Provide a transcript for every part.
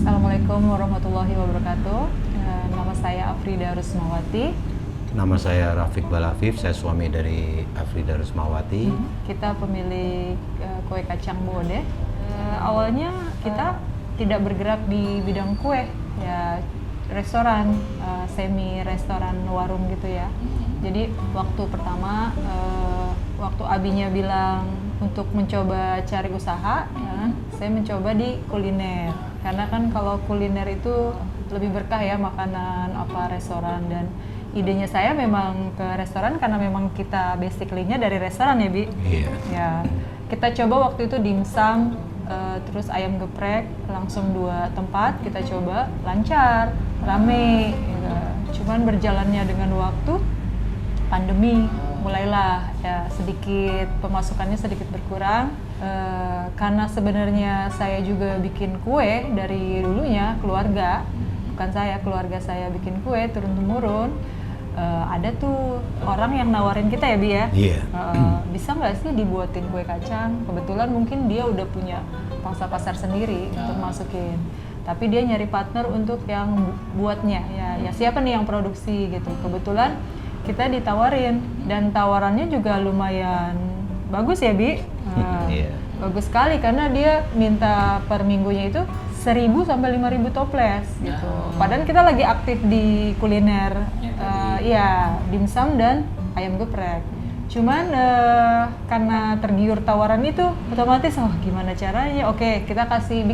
Assalamualaikum warahmatullahi wabarakatuh. Nama saya Afrida Rusmawati. Nama saya Rafiq Balafif, saya suami dari Afrida Rusmawati. Kita pemilik kue kacang Bode. Awalnya kita tidak bergerak di bidang kue, ya restoran, semi restoran warung gitu ya. Jadi waktu pertama, waktu abinya bilang untuk mencoba cari usaha, ya, saya mencoba di kuliner. Karena kan kalau kuliner itu lebih berkah ya, makanan apa restoran, dan idenya saya memang ke restoran karena memang kita basically-nya dari restoran ya, Bi. Iya. Ya, kita coba waktu itu dimsum, terus ayam geprek, langsung 2 tempat kita coba, lancar, rame. Gitu. Cuman berjalannya dengan waktu, pandemi mulailah ya sedikit pemasukannya sedikit berkurang. Karena sebenarnya saya juga bikin kue dari dulunya, keluarga saya bikin kue turun-temurun. Ada tuh orang yang nawarin kita ya, Bi ya. Iya. Bisa nggak sih dibuatin kue kacang? Kebetulan mungkin dia udah punya pangsa pasar sendiri untuk masukin. Tapi dia nyari partner untuk yang buatnya. Ya siapa nih yang produksi gitu. Kebetulan kita ditawarin, dan tawarannya juga lumayan bagus ya, Bi. Iya. Bagus sekali karena dia minta per minggunya itu 1.000 sampai 5.000 toples gitu. Padahal kita lagi aktif di kuliner, ya dimsum dan ayam geprek. Cuman karena tergiur tawaran itu, otomatis gimana caranya? Oke, kita kasih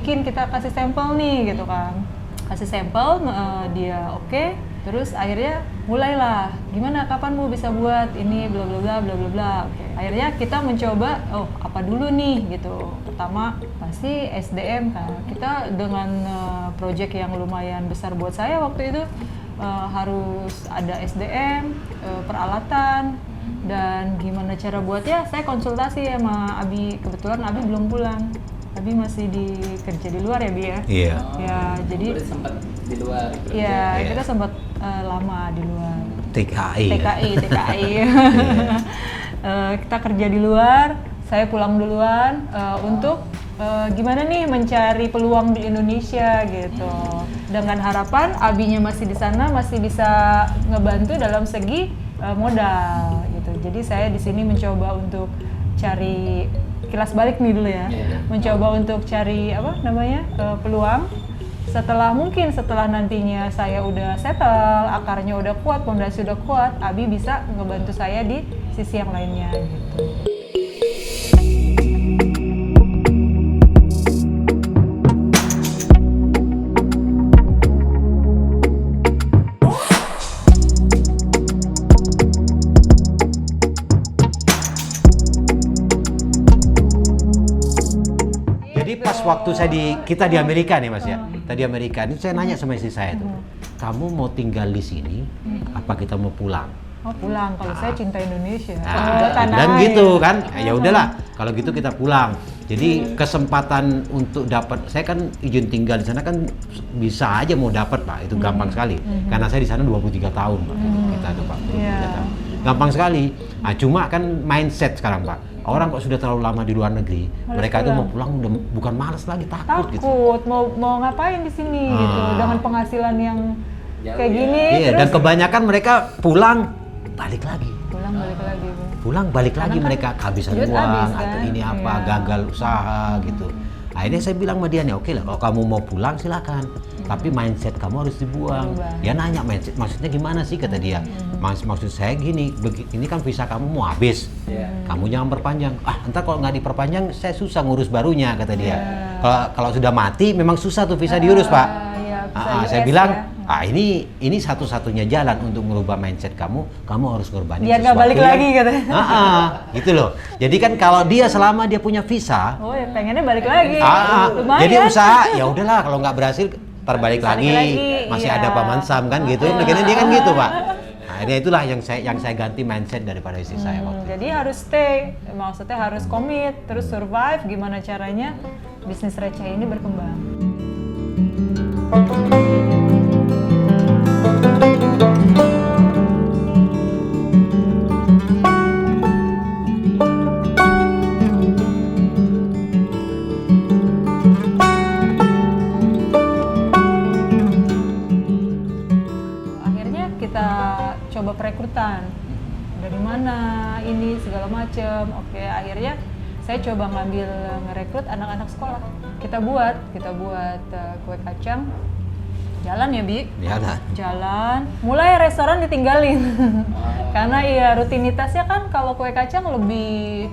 sampel nih gitu kan. Kasih sampel, dia oke. Terus akhirnya mulailah, gimana, kapan mau bisa buat ini, bla bla bla bla bla bla. Akhirnya kita mencoba, apa dulu nih gitu. Pertama pasti SDM kan. Kita dengan project yang lumayan besar buat saya waktu itu, harus ada SDM, peralatan, dan gimana cara buatnya. Saya konsultasi sama Abi, kebetulan Abi belum pulang. Abi masih kerja di luar ya, Bi ya? Iya. Ya, jadi sempat di luar. ya, Iya. kita sempat lama di luar. TKI. TKI. Kita kerja di luar, saya pulang duluan untuk gimana nih mencari peluang di Indonesia gitu. Dengan harapan abinya masih di sana, masih bisa ngebantu dalam segi modal gitu. Jadi saya di sini mencoba untuk cari kilas balik nih dulu ya. Mencoba untuk cari peluang. Setelah nantinya saya udah settle, akarnya udah kuat, fondasi udah kuat, Abi bisa ngebantu saya di sisi yang lainnya gitu. Jadi pas waktu kita di Amerika nih Mas ya. Kita di Amerika ini saya nanya sama istri saya tuh, kamu mau tinggal di sini, apa kita mau pulang? Oh, pulang, kalau saya cinta Indonesia. Dan gitu kan, ya udahlah. Kalau gitu kita pulang. Jadi kesempatan untuk dapat, saya kan izin tinggal di sana kan bisa aja mau dapat Pak, itu gampang sekali. Karena saya di sana 23 tahun Pak. Kita tuh Pak, 23 tahun. Gampang sekali. Nah, cuma kan mindset sekarang Pak. Orang kok sudah terlalu lama di luar negeri, mereka itu mau pulang udah bukan malas lagi, takut gitu. mau ngapain di sini gitu, dengan penghasilan yang kayak gini. Iya, dan kebanyakan mereka pulang balik lagi. Pulang balik lagi kan mereka kehabisan duit uang habis, kan? atau ini apa, Iya. gagal usaha gitu. Akhirnya saya bilang sama dia nih, oke lah kalau kamu mau pulang silakan. Tapi mindset kamu harus dibuang. Berubah. Dia nanya mindset, maksudnya gimana sih kata dia. Maksud saya gini, ini kan visa kamu mau habis. Kamu jangan perpanjang. Entar kalau nggak diperpanjang saya susah ngurus barunya kata dia. Kalau sudah mati memang susah tuh visa diurus Pak. Saya bilang, ini satu-satunya jalan untuk merubah mindset kamu harus ngorbanin Biar nggak balik lagi katanya. Gitu loh. Jadi kan kalau dia selama dia punya visa, Oh ya, pengennya balik lagi. Lumayan. jadi usaha ya udahlah kalau nggak berhasil terbalik Balik lagi, lagi, masih iya. ada Paman Sam kan gitu. Begini dia kan gitu Pak. Nah, itulah yang saya ganti mindset daripada istri saya waktu itu. Jadi harus stay, maksudnya harus komit, terus survive. Gimana caranya bisnis receh ini berkembang? kesulitan. Dari mana ini segala macam. Oke, akhirnya saya coba ngerekrut anak-anak sekolah. Kita buat kue kacang. Jalan ya, Bi? Jalan. Mulai restoran ditinggalin. Karena ya rutinitasnya kan kalau kue kacang lebih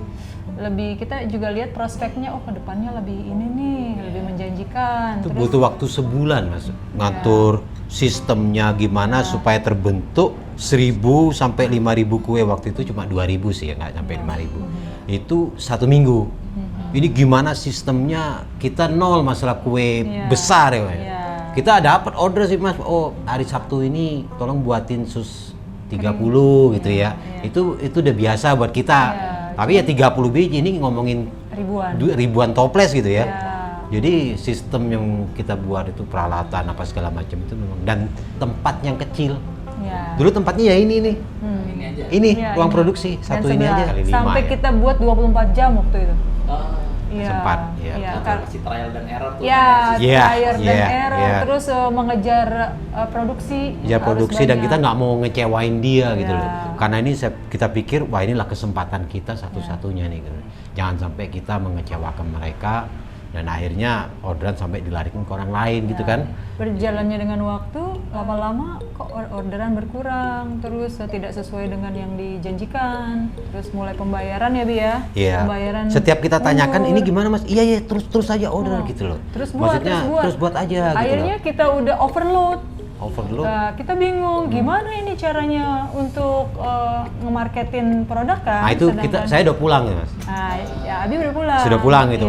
kita juga lihat prospeknya, oh kedepannya lebih ini nih, lebih menjanjikan. Itu butuh waktu sebulan, Mas. Ngatur sistemnya gimana supaya terbentuk 1.000 sampai 5.000 kue. Waktu itu cuma 2.000 sih ya, nggak sampai 5.000. Itu 1 minggu. Ini gimana sistemnya, kita nol masalah kue besar ya, Mas. Kita dapat order sih, Mas. Oh, hari Sabtu ini tolong buatin sus 30 gitu ya. Itu udah biasa buat kita. Tapi ya 30 biji ini ngomongin ribuan toples gitu ya. Jadi sistem yang kita buat itu peralatan apa segala macam itu memang, dan tempat yang kecil. Dulu tempatnya ya ini nih. Ini ruang produksi satu ini aja kali 5 sampai ya. kita buat 24 jam waktu itu. Sempat masih trial dan error tuh. Trial dan error, terus mengejar produksi. Ya produksi, dan kita nggak mau ngecewain dia gitu loh. Karena ini kita pikir wah inilah kesempatan kita satu-satunya nih gitu. Jangan sampai kita mengecewakan mereka dan akhirnya orderan sampai dilarikan ke orang lain gitu kan. Berjalannya dengan waktu, lama-lama kok orderan berkurang, terus tidak sesuai dengan yang dijanjikan. Terus mulai pembayaran ya, Bi ya. Pembayaran. Setiap kita tanyakan ini gimana, Mas? Iya terus aja order gitu loh. Maksudnya terus buat aja gitu. Akhirnya kita udah overload. Kita bingung gimana ini caranya untuk ngemarketin produk kan. Nah itu saya udah pulang ya, Mas. Abi udah pulang. Sudah pulang gitu.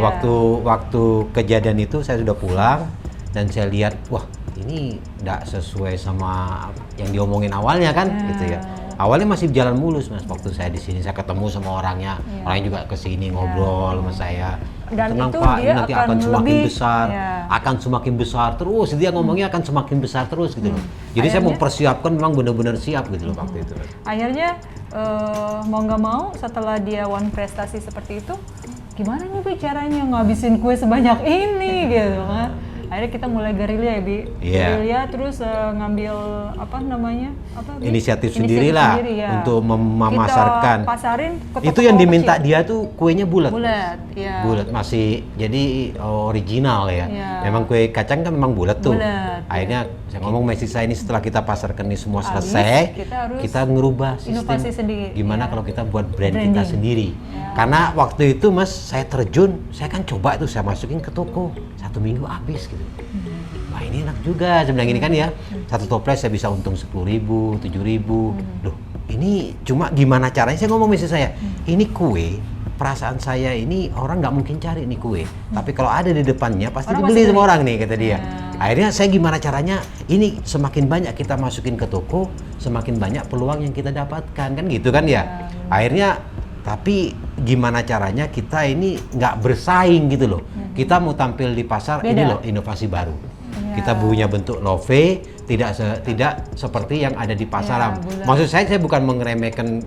Waktu kejadian itu saya sudah pulang dan saya lihat wah ini nggak sesuai sama yang diomongin awalnya kan gitu ya. Awalnya masih jalan mulus, Mas. Waktu saya di sini saya ketemu sama orangnya juga kesini ngobrol sama saya. Dan tenang itu Pak, dia ini nanti akan semakin besar, akan semakin besar terus. Dia ngomongnya akan semakin besar terus gitu loh. Jadi saya mempersiapkan, memang benar-benar siap gitu loh waktu itu. Akhirnya mau nggak mau setelah dia prestasi seperti itu, gimana nih Bi caranya ngabisin kue sebanyak ini gitu kan? Akhirnya kita mulai gerilya ya, Bi. Gerilya terus ngambil inisiatif sendiri lah untuk memasarkan. Kita pasarin ke itu yang diminta kecil. Dia tuh kuenya bulat. Bulat masih jadi original ya. Memang kue kacang kan memang bulat tuh. Akhirnya saya ngomong Messi saya ini setelah kita pasarkan ini semua selesai, kita ngerubah sistem. Gimana kalau kita buat branding kita sendiri? Karena waktu itu Mas saya terjun, saya kan coba itu saya masukin ke toko 1 minggu habis gitu. Wah ini enak juga, saya bilang gini kan ya, 1 toples saya bisa untung 10.000, 7.000. Loh ini cuma gimana caranya, saya ngomong misi saya, ini kue, perasaan saya ini orang nggak mungkin cari ini kue. Tapi kalau ada di depannya pasti dibeli sama orang nih kata dia. Akhirnya saya gimana caranya, ini semakin banyak kita masukin ke toko, semakin banyak peluang yang kita dapatkan, kan gitu kan ya. Akhirnya tapi gimana caranya kita ini nggak bersaing gitu loh. Kita mau tampil di pasar, ini loh inovasi baru. Kita punya bentuk love, tidak seperti yang ada di pasaran. Maksud saya bukan mengeremehkan,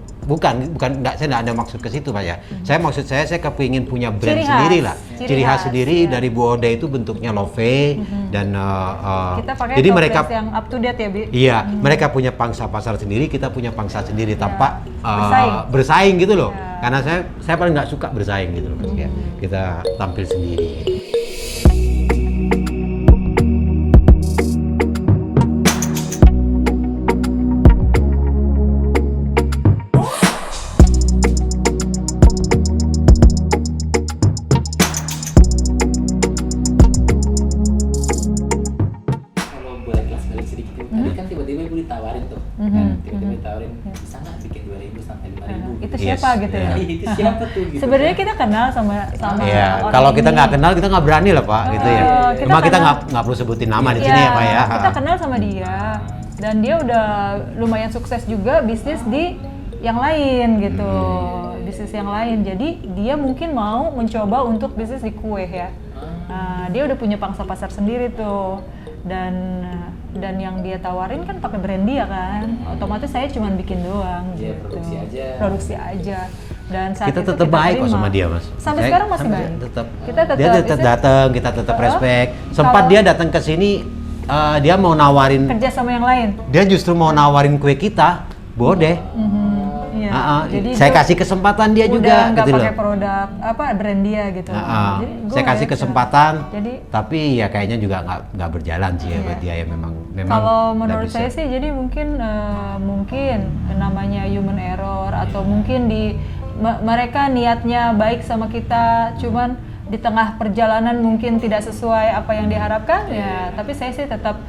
saya nggak ada maksud ke situ Pak ya. Maksud saya kepingin punya brand sendiri lah, ciri khas sendiri dari Bu Oda itu bentuknya love dan kita pakai jadi mereka yang up to date ya, Bi. Iya, mereka punya pangsa pasar sendiri, kita punya pangsa sendiri tanpa bersaing gitu loh. Karena saya paling nggak suka bersaing gitu loh, ya. Kita tampil sendiri. Siapa gitu ya? Itu siapa tuh? Gitu. Sebenarnya kita kenal sama orang kalau kita nggak kenal kita nggak berani lah Pak, gitu ya. Cuma kita nggak perlu sebutin nama di sini ya Pak ya. Kita kenal sama dia dan dia udah lumayan sukses juga bisnis di yang lain gitu, bisnis yang lain. Jadi dia mungkin mau mencoba untuk bisnis di kue ya. Dia udah punya pangsa pasar sendiri tuh dan yang dia tawarin kan pakai brand dia kan, otomatis saya cuma bikin doang gitu. Produksi aja. Dan saat kita itu tetap baik kok sama dia Mas. Sampai sekarang masih baik. Dia tetap datang, kita tetap respect. Sempat dia datang ke sini, dia mau nawarin kerja sama yang lain. Dia justru mau nawarin kue kita boleh. Iya. Jadi Saya gua kasih kesempatan dia udah juga nggak gitu loh. pakai produk brand dia gitu. Jadi gua Saya kasih ya, kesempatan, Jadi tapi ya kayaknya juga nggak berjalan sih ya buat dia ya memang kalau nggak menurut bisa. saya sih, jadi mungkin namanya human error atau mungkin mereka niatnya baik sama kita, cuman di tengah perjalanan mungkin tidak sesuai apa yang diharapkan ya. Tapi saya sih tetap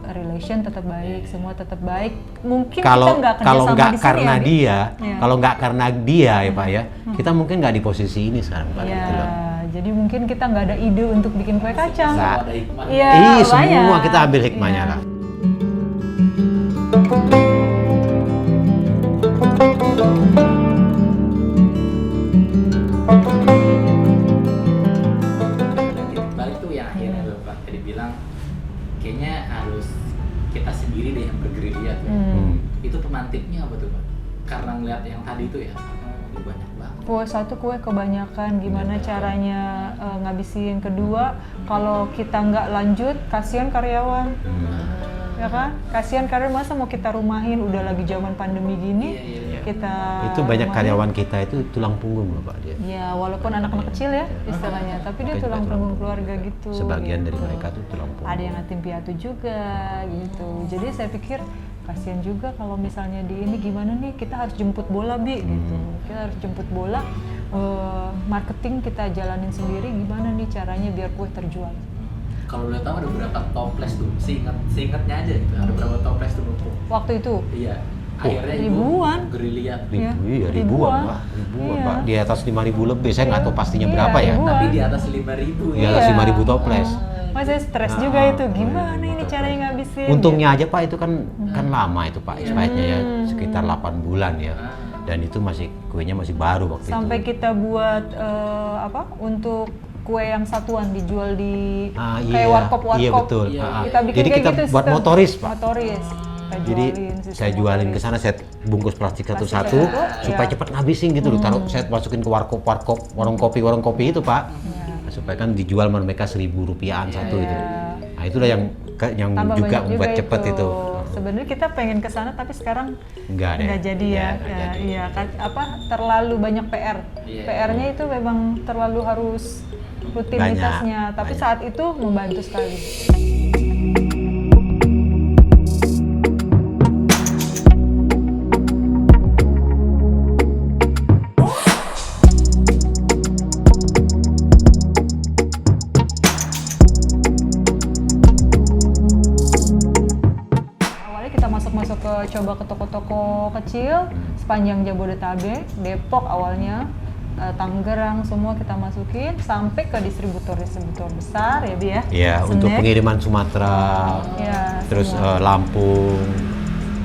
relation tetap baik, semua tetap baik. Mungkin Kalau kita nggak kerja kalau sama nggak di sini karena ya, Bi. dia, Iya. kalau nggak karena dia ya Pak ya, kita mungkin nggak di posisi ini sekarang Pak. Iya, Gitu loh. jadi mungkin kita nggak ada ide untuk bikin kue kacang. Nggak. Ada hikmah. Iya, Semua banyak. kita ambil hikmahnya Iya. lah. Dan titik balik tuh yang akhirnya Bapak tadi bilang kayaknya harus kita sendiri deh yang bergerilya tuh. Itu pemantiknya apa tuh Pak? Karena ngeliat yang tadi itu ya, banyak banget. Kue kebanyakan, gimana caranya ngabisin. Kedua, kalau kita nggak lanjut, kasihan karyawan. Ya kan? Kasihan karyawan, masa mau kita rumahin, udah lagi zaman pandemi gini, Iya. kita Itu banyak rumahin. karyawan kita itu tulang punggung loh Pak dia. Ya, walaupun anak-anak kecil ya istilahnya, tapi dia Mereka tulang juga punggung keluarga gitu. Sebagian dari gitu. mereka tuh tulang punggung. Ada yang yatim piatu juga gitu. Jadi saya pikir kasihan juga kalau misalnya di ini gimana nih, kita harus jemput bola gitu. Kita harus jemput bola, marketing kita jalanin sendiri, gimana nih caranya biar kue terjual. Kalau boleh tahu ada berapa toples tuh? Seingatnya aja gitu. Ada berapa toples tuh numpuk? Waktu itu Iya. Akhirnya ribuan. Ibu gerilya. Iya, Ribuan ribuan. Pak, ribuan Iya. Pak. Di atas 5.000 lebih, saya nggak tahu pastinya Iya, berapa ya. ribuan. Tapi di atas 5.000 Di ya. atas 5.000 toples. Mas saya stres juga itu, gimana ini caranya ngabisin. Untungnya aja Pak itu kan lama itu Pak, expirednya ya sekitar 8 bulan ya. Dan itu kuenya masih baru waktu sampai itu. kita buat untuk kue yang satuan dijual di Iya, kayak warkop. Iya betul. Iya. Kita bikin Jadi kayak kita gitu, buat sistem. motoris Pak. Motoris. Kita Jadi jualin, sistem saya jualin ke motoris. sana, saya bungkus plastik satu-satu satu, supaya iya. cepat ngabisin gitu loh. Taruh saya masukin ke warkop, warung kopi itu Pak. Iya. Supaya kan dijual sama mereka Rp1.000-an satu itu. Nah itulah yang Tambah juga banyak membuat cepet itu. Sebenarnya kita pengen ke sana tapi sekarang Nggak deh. nggak jadi ya. Nggak jadi. Iya, terlalu banyak PR. Iya. PR-nya itu memang terlalu harus rutinitasnya, tapi banyak. saat itu membantu sekali. Awalnya kita masuk coba ke toko-toko kecil sepanjang Jabodetabek, Depok awalnya, Tangerang, semua kita masukin sampai ke distributor besar ya Bi ya. Iya, untuk Snack. pengiriman Sumatera, Ya, terus semua. Lampung,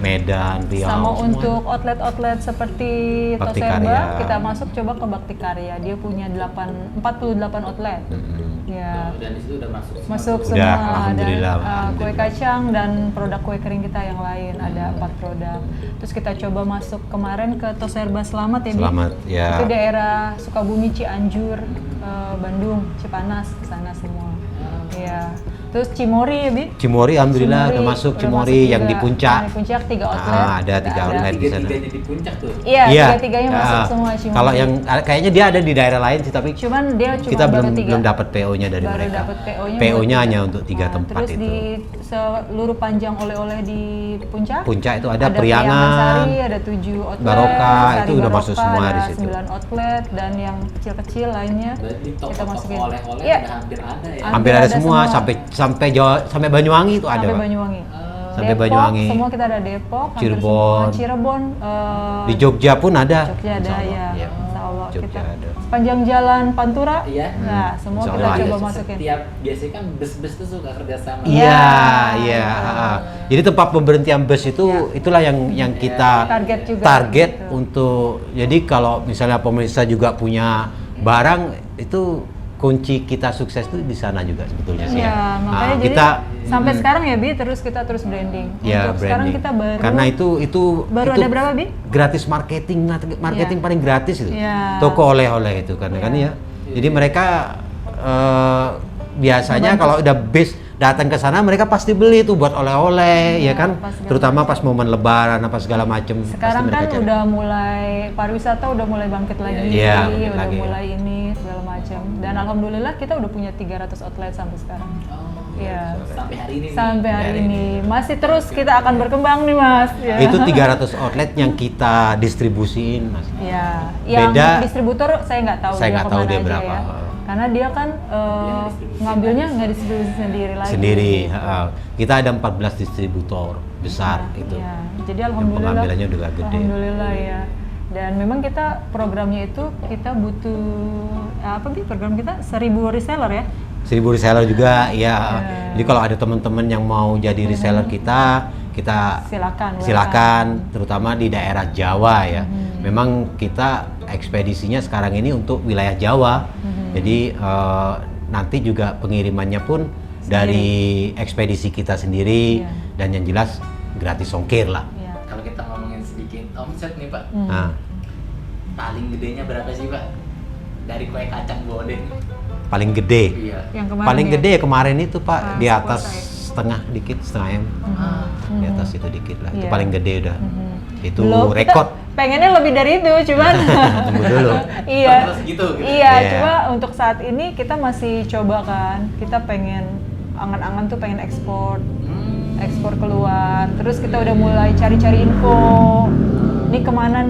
Medan, Riau, Sama semua. untuk outlet seperti Bakti Toserba, Karya. kita masuk coba ke Bakti Karya. Dia punya 48 outlet. Ya. Dan di situ udah masuk. Masuk Udah, semua, alhamdulillah, dan kue alhamdulillah. kacang dan produk kue kering kita yang lain, ada 4 produk. Terus kita coba masuk kemarin ke Toserba Selamat ya Bi? Selamat, ya. Itu daerah Sukabumi, Cianjur, Bandung, Cipanas, ke sana semua. Iya. Terus Cimory ya Bi? Cimory, alhamdulillah udah masuk Cimory yang di puncak. Di puncak 3 outlet. Ada 3 outlet di sana. Tiga-tiganya di puncak tuh. Iya, Iya. tiga-tiganya masuk Ah, semua Cimory. Kalau yang kayaknya dia ada di daerah lain sih, tapi Cuman dia cuma kita baru belum 3. dapat PO-nya dari Baru mereka. dapat PO-nya. PO-nya buat hanya 3. untuk 3 tempat terus itu. di seluruh panjang oleh-oleh di puncak. Puncak itu ada Priangan Priangan, Sari, ada 7 outlet. Barokah, Sari itu udah masuk Barokah, semua di ada situ. 9 outlet dan yang kecil-kecil lainnya Berarti kita toko-toko masukin. oleh-oleh Iya. udah hampir ada ya. Hampir Hampir ada ada semua, semua. sampai Jawa, sampai Banyuwangi itu ada, Sampai Pak. Banyuwangi. Sampai Depok, Banyuwangi. semua kita ada Depok, hampir Cirebon. semua. Cirebon, Di Jogja pun ada. Jogja ada Insya Allah, ya. iya. Insya Allah Jogja kita ada. sepanjang jalan Pantura, Iya. nah semua Insya kita Allah coba ada. masukin. Setiap biasanya kan bus-bus tuh suka kerjasama. Iya, Iya. iya. Jadi tempat pemberhentian bus itu itulah yang kita Target juga, target gitu. untuk. Jadi kalau misalnya pemirsa juga punya barang itu kunci kita sukses itu di sana juga sebetulnya sih. Iya, ya. makanya Nah, jadi kita sampai sekarang ya Bi, kita terus branding. ya Untuk sekarang branding. kita baru Karena itu baru itu ada berapa Bi? gratis marketing Iya. paling gratis itu. Iya. Toko oleh-oleh itu karena kan ya. Jadi mereka biasanya kalau udah base datang ke sana mereka pasti beli tuh buat oleh-oleh ya kan, pas segala terutama pas momen lebaran apa segala macem. Sekarang pasti kan mereka cari. udah mulai pariwisata udah mulai bangkit lagi, Iya, bangkit udah lagi, mulai ini segala macam. Dan alhamdulillah kita udah punya 300 outlet sampai sekarang. Iya. Sampai hari ini nih. Sampai hari Hari ini masih terus kita akan berkembang nih Mas. Ya. Itu 300 outlet yang kita distribusiin Mas. Ya, yang Beda- distributor saya nggak tahu Saya nggak tahu kemana dia aja berapa. ya. Karena dia kan ngambilnya nggak distribusi sendiri lagi. Sendiri. Kita ada 14 distributor besar itu. Ya, jadi Yang alhamdulillah. pengambilannya juga gede. Alhamdulillah ya. Dan memang kita programnya itu kita butuh apa sih program kita 1000 reseller ya. 1000 reseller juga ya. Jadi kalau ada teman-teman yang mau jadi reseller kita silakan terutama di daerah Jawa ya. Memang kita ekspedisinya sekarang ini untuk wilayah Jawa. Jadi nanti juga pengirimannya pun dari ekspedisi kita sendiri dan yang jelas gratis ongkir lah. Iya. Kalau kita ngomongin sedikit omset nih Pak, Nah, paling gedenya berapa sih Pak? Dari kue kacang bodeng. paling gede. Iya. Yang kemarin Paling ya. gede ya kemarin itu Pak Pas di atas puasa ya. setengah dikit, setengah M. Di atas itu dikit lah. Itu Iya. paling gede udah. Itu Belum, kita rekor. pengennya lebih dari itu, cuman Tunggu dulu. iya. Terus gitu. Iya, Iya. cuma untuk saat ini kita masih coba kan. Kita pengen angan-angan tuh pengen ekspor keluar. Terus kita udah mulai cari-cari info. Nih kemana,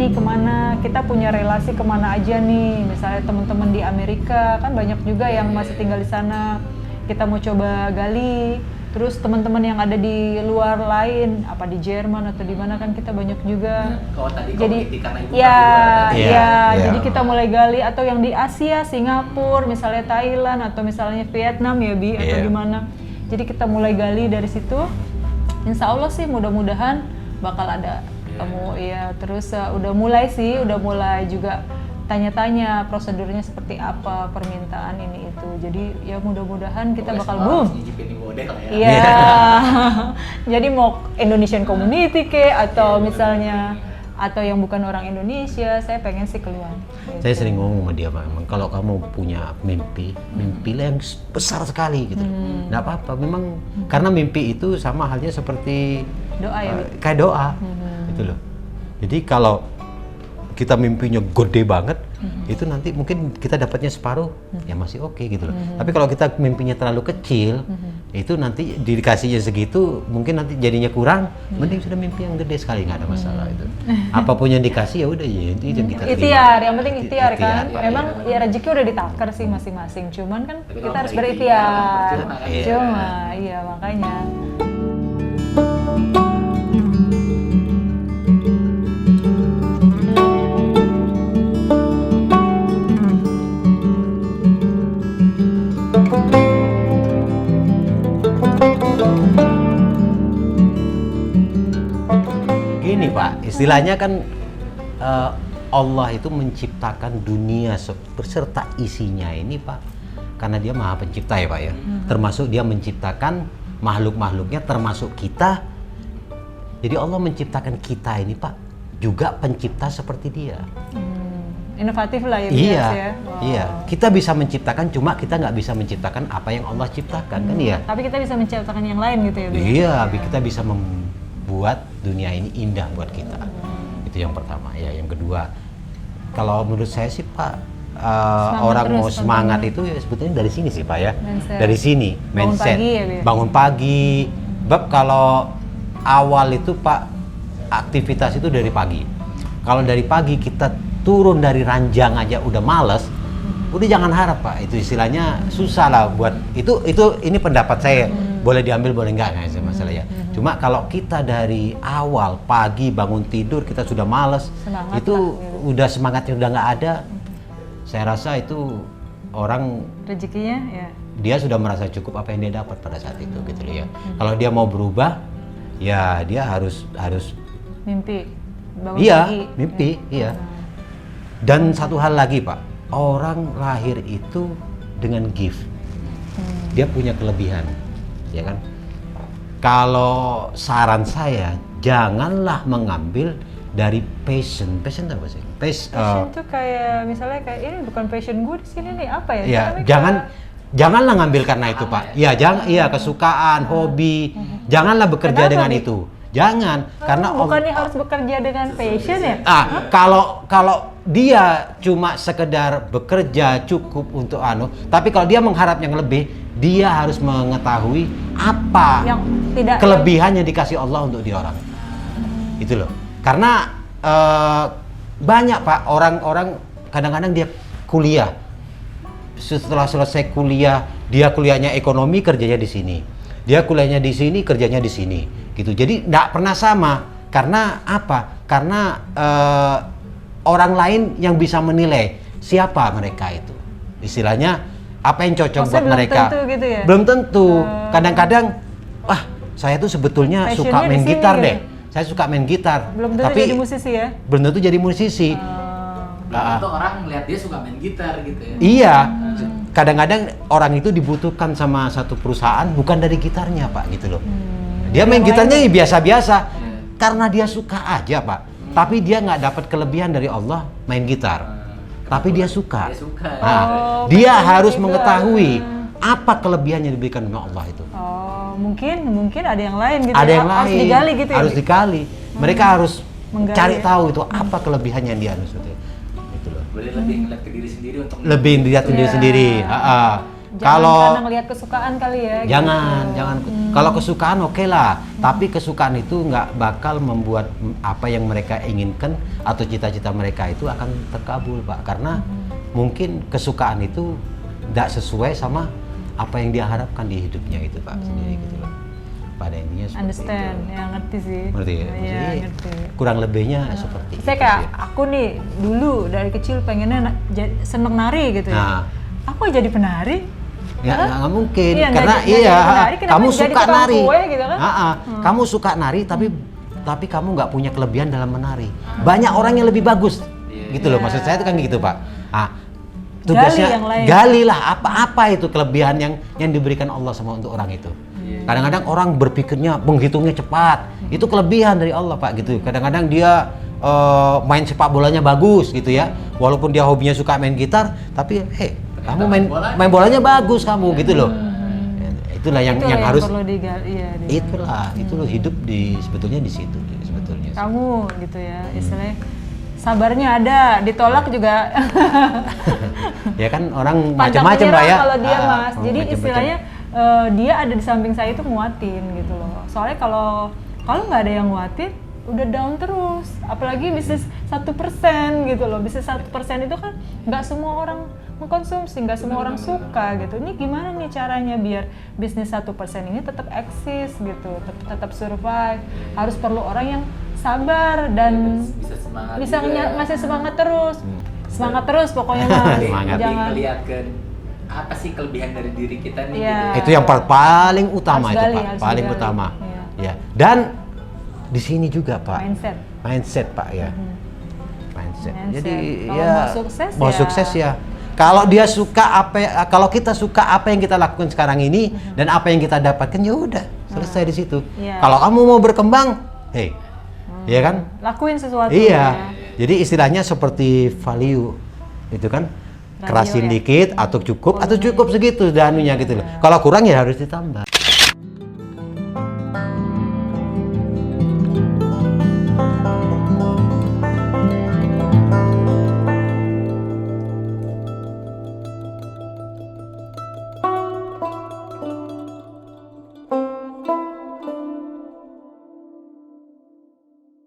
kita punya relasi kemana aja nih. Misalnya teman-teman di Amerika, kan banyak juga yang masih tinggal di sana. Kita mau coba gali. Terus teman-teman yang ada di luar lain, apa di Jerman atau di mana kan kita banyak juga. Kalau tadi Jadi community karena ibu ya, kan Iya, ya, iya. jadi kita mulai gali atau yang di Asia, Singapura, misalnya Thailand atau misalnya Vietnam ya Bi atau Iya. di mana. Jadi kita mulai gali dari situ. Insya Allah sih mudah-mudahan bakal ada temu ya. Terus udah mulai juga tanya-tanya prosedurnya seperti apa, permintaan ini itu. Jadi ya mudah-mudahan kita bakal boom. nyicipin ibu bodeng lah ya. Iya. Jadi mau Indonesian community ke atau misalnya atau yang bukan orang Indonesia, saya pengen sih keluar. Saya Gitu. sering ngomong sama dia, Pak, memang kalau kamu punya mimpilah yang besar sekali gitu. Nggak apa-apa, memang karena mimpi itu sama halnya seperti Doa ya, Bi? kayak doa, gitu loh. Jadi kalau kita mimpinya gede banget, itu nanti mungkin kita dapatnya separuh, ya masih oke gitu loh. Tapi kalau kita mimpinya terlalu kecil, itu nanti dikasihnya segitu, mungkin nanti jadinya kurang. Mending sudah mimpi yang gede sekali, nggak ada masalah itu. Apapun yang dikasih ya udah ya itu yang kita terima. Ikhtiar, yang penting ikhtiar kan. Ikhtiar, Pak. Memang ya rezeki udah ditakar sih masing-masing. Cuman kan Tapi kita kalau harus nggak berikhtiar. percuma kan. Cuma, iya makanya. Gini Pak, istilahnya kan Allah itu menciptakan dunia beserta isinya ini Pak, karena dia maha pencipta ya Pak ya. Termasuk dia menciptakan makhluk-makhluknya termasuk kita. Jadi Allah menciptakan kita ini Pak juga pencipta seperti dia. Inovatif lah ya. Iya, Bias ya. Wow. iya. Kita bisa menciptakan, cuma kita nggak bisa menciptakan apa yang Allah ciptakan kan ya. Tapi kita bisa menciptakan yang lain gitu ya. Bi? Iya, kita bisa membuat dunia ini indah buat kita. Itu yang pertama. Ya, yang kedua, kalau menurut saya sih Pak, orang terus, mau semangat tentunya. itu ya sebetulnya dari sini sih Pak ya. Mindset. Dari sini, Bangun mindset. pagi ya, Bi? Bangun pagi. Bab kalau awal itu Pak, aktivitas itu dari pagi. Kalau dari pagi kita turun dari ranjang aja udah males, udah jangan harap Pak. Itu istilahnya susah lah buat ini pendapat saya. Boleh diambil boleh enggak sih masalah ya. Cuma kalau kita dari awal pagi bangun tidur kita sudah males, Semangat itu lah, gitu. udah semangatnya udah nggak ada. Saya rasa itu orang Rezekinya ya. dia sudah merasa cukup apa yang dia dapat pada saat itu gitu loh ya. Kalau dia mau berubah, ya dia harus Mimpi. Bangun iya, pagi. mimpi, iya. Dan satu hal lagi Pak, orang lahir itu dengan gift. Dia punya kelebihan, ya kan? Kalau saran saya, janganlah mengambil dari passion. Passion apa sih? Passion tuh kayak misalnya kayak ini bukan passion gue di sini nih apa ya? Ya, Tapi jangan janganlah ngambil karena itu Pak. Ya jangan, iya kesukaan, hobi, janganlah bekerja Kenapa, dengan Bi? itu. Jangan, karena bukannya harus bekerja dengan passion ya? kalau dia cuma sekedar bekerja cukup untuk tapi kalau dia mengharap yang lebih, dia harus mengetahui apa Yang tidak kelebihannya dikasih Allah untuk dia orang. Itu loh. Karena banyak Pak orang-orang kadang-kadang dia kuliah. Setelah selesai kuliah, dia kuliahnya ekonomi, kerjanya di sini. Dia kuliahnya di sini, kerjanya di sini. Gitu. Jadi tidak pernah sama. Karena apa? Karena orang lain yang bisa menilai siapa mereka itu. Istilahnya apa yang cocok Maksudnya buat belum mereka. tentu gitu ya? Belum tentu. Kadang-kadang saya tuh sebetulnya Passionnya suka main di sini gitar gitu deh. ya? Saya suka main gitar. Belum tentu tapi jadi musisi ya? belum tentu jadi musisi. Itu orang melihat dia suka main gitar gitu ya. Iya. Kadang-kadang orang itu dibutuhkan sama satu perusahaan bukan dari gitarnya Pak gitu loh. Dia main Yang gitarnya lain. ya biasa-biasa karena dia suka aja Pak. Tapi dia nggak dapat kelebihan dari Allah main gitar. Tapi dia suka. Dia suka. Nah, Oh, dia passionnya harus juga. mengetahui apa kelebihannya diberikan oleh Allah itu. Oh, mungkin ada yang lain gitu. Ada ya? yang lain. Harus digali gitu ya? Harus digali. Mereka harus Menggali cari ya? tahu itu apa kelebihannya yang dia harus itu. Gitu loh. Boleh lebih ngeliat ke diri sendiri untuk Lebih dilihat diri Iya. sendiri. Jangan Kalau karena ngelihat kesukaan kali ya. jangan, gitu. jangan. Kalau kesukaan oke lah, tapi kesukaan itu nggak bakal membuat apa yang mereka inginkan atau cita-cita mereka itu akan terkabul, Pak. Karena mungkin kesukaan itu nggak sesuai sama apa yang dia harapkan di hidupnya itu, Pak. Sendiri gitu loh. Pada intinya seperti Understand, itu. ya ngerti sih. Ngerti ya? Iya, Jadi, ngerti. kurang lebihnya seperti Saya itu kayak sih. aku nih dulu dari kecil pengennya seneng nari gitu ya. Nah. Aku jadi penari. Ya nggak mungkin Iya, karena nggak jadi penari, kenapa kamu jadi suka tukang nari. kue gitu kan? Kamu suka nari tapi kamu nggak punya kelebihan dalam menari. Banyak orang yang lebih bagus. Gitu loh, maksud saya itu kan gitu, Pak. Tugasnya yang lain. galilah apa itu kelebihan yang diberikan Allah sama untuk orang itu. Kadang-kadang orang berpikirnya menghitungnya cepat. Itu kelebihan dari Allah, Pak, gitu. Kadang-kadang dia main sepak bolanya bagus gitu ya. Walaupun dia hobinya suka main gitar, tapi kamu main bolanya bagus kamu gitu loh. Itulah yang harus perlu digali. Iya, itu loh hidup sebetulnya di situ sebetulnya. Kamu gitu ya, istilahnya sabarnya ada, ditolak juga. Ya kan orang Pantang macam-macam Pak menyerah ya. kalau dia Mas. Jadi macam-macam. istilahnya dia ada di samping saya itu nguatin gitu loh. Soalnya kalau nggak ada yang nguatin, udah down terus. Apalagi bisnis 1% gitu loh. Bisnis 1% itu kan nggak semua orang mengkonsumsi, nggak semua orang suka gitu. Ini gimana nih caranya biar bisnis 1% ini tetap eksis gitu, tetap survive. Harus perlu orang yang sabar dan bisa semangat bisa juga. ngasih semangat terus. Semangat terus pokoknya Mas. Semangat. Jangan Melihatkan apa sih kelebihan dari diri kita nih Iya. gitu. Itu yang paling utama Harus itu gali, Pak, harus paling digali. utama. Iya. Ya. Dan di sini juga Pak. mindset. Pak ya. Mindset. Mindset. Jadi Kalau ya mau sukses ya. Kalau dia suka kalau kita suka apa yang kita lakukan sekarang ini dan apa yang kita dapatkan ya udah selesai di situ. Iya. Kalau kamu mau berkembang, ya kan? Lakuin sesuatu. Iya. Ya. Jadi istilahnya seperti value itu kan, Value kerasin ya. dikit atau cukup segitu danunya gitu loh. Kalau kurang ya harus ditambah.